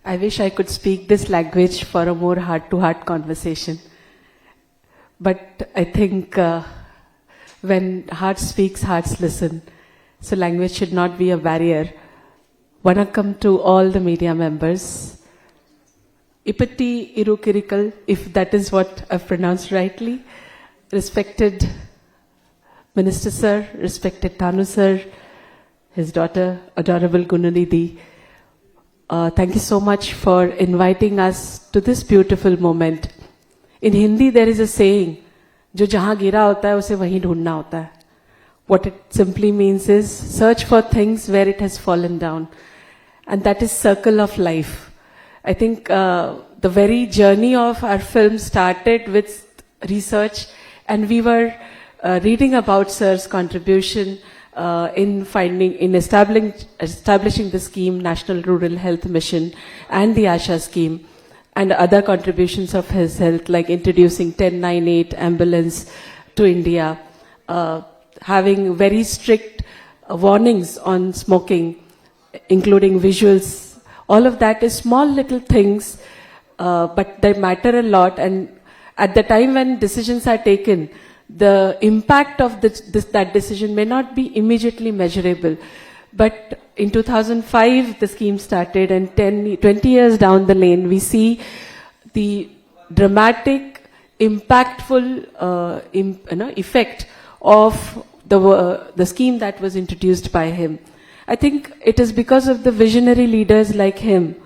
I wish I could speak this language for a more heart-to-heart conversation. But I think when heart speaks, hearts listen. So language should not be a barrier. Vanakkam to all the media members. Ipatti Irukirikal, if that is what I've pronounced rightly. Respected Minister Sir, respected Tanu Sir, his daughter, Adorable Gunanidhi. Thank you so much for inviting us to this beautiful moment. In Hindi, there is a saying, जो जहाँ गिरा होता है उसे वहीं ढूंढना होता है. What it simply means is search for things where it has fallen down, and that is circle of life. I think the very journey of our film started with research, and we were reading about Sir's contribution in establishing the scheme, National Rural Health Mission, and the Asha scheme, and other contributions of his health, like introducing 1098 ambulance to India, having very strict warnings on smoking, including visuals. All of that is small little things, but they matter a lot. And at the time when decisions are taken, the impact of that decision may not be immediately measurable. But in 2005, the scheme started, and 20 years down the lane, we see the dramatic, impactful effect of the scheme that was introduced by him. I think it is because of the visionary leaders like him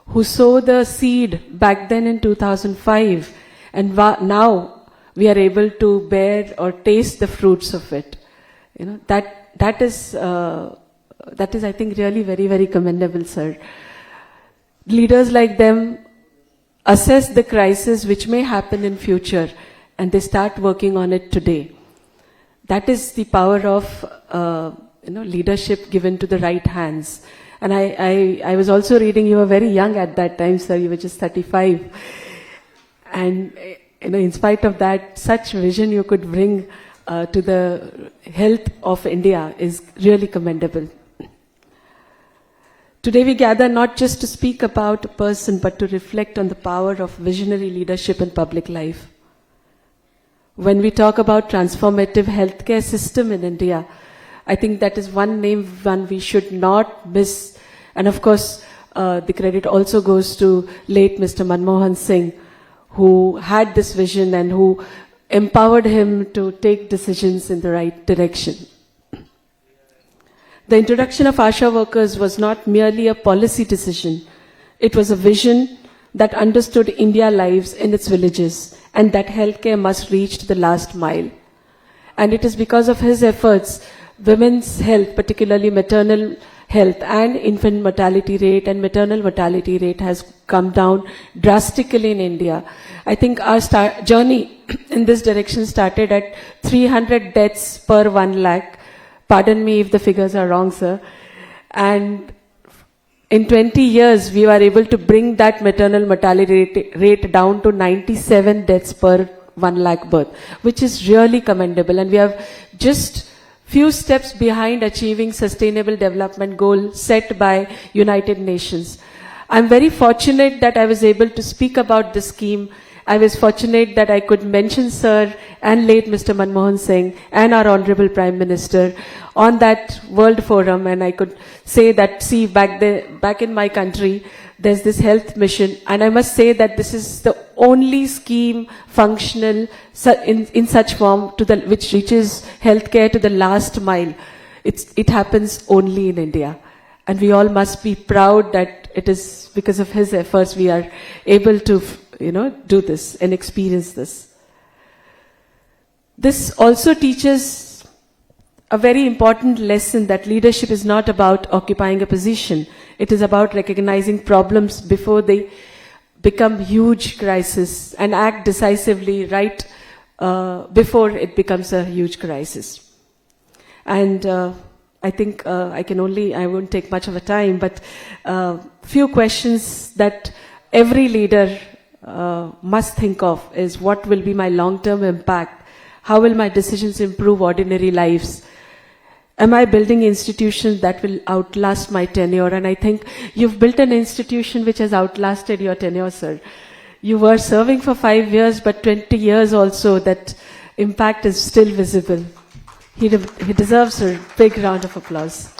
who sowed the seed back then in 2005, and now we are able to bear or taste the fruits of it. You know, that is, I think, really very, very commendable, sir. Leaders like them assess the crisis which may happen in future, and they start working on it today. That is the power of leadership given to the right hands. And I was also reading, you were very young at that time, sir. You were just 35, and in spite of that, such vision you could bring to the health of India is really commendable. Today we gather not just to speak about a person, but to reflect on the power of visionary leadership in public life. When we talk about transformative healthcare system in India, I think that is one we should not miss. And of course, the credit also goes to late Mr. Manmohan Singh, who had this vision and who empowered him to take decisions in the right direction. The introduction of Asha workers was not merely a policy decision. It was a vision that understood India lives in its villages, and that healthcare must reach to the last mile. And it is because of his efforts, women's health, particularly maternal health and infant mortality rate and maternal mortality rate, has come down drastically in India. I think our journey in this direction started at 300 deaths per 1 lakh. Pardon me if the figures are wrong, sir. And in 20 years, we were able to bring that maternal mortality rate down to 97 deaths per 1 lakh birth, which is really commendable. And we have just few steps behind achieving sustainable development goal set by United Nations. I'm very fortunate that I was able to speak about this scheme. I was fortunate that I could mention Sir and late Mr. Manmohan Singh and our Honorable Prime Minister on that World Forum, and I could say that, see, back in my country, there's this health mission, and I must say that this is the only scheme functional in such form which reaches healthcare to the last mile. It happens only in India, and we all must be proud that it is because of his efforts we are able to do this and experience this. This also teaches a very important lesson that leadership is not about occupying a position. It is about recognizing problems before they become huge crisis and act decisively right before it becomes a huge crisis. And I think I won't take much of a time, but few questions that every leader must think of is, what will be my long-term impact? How will my decisions improve ordinary lives? am I building institutions that will outlast my tenure? And I think you've built an institution which has outlasted your tenure, sir. You were serving for 5 years, but 20 years also, that impact is still visible. He deserves a big round of applause.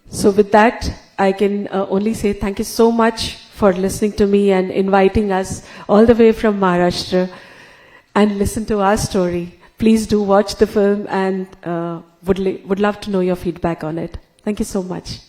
So with that, I can only say thank you so much for listening to me and inviting us all the way from Maharashtra and listen to our story. Please do watch the film and would love to know your feedback on it. Thank you so much.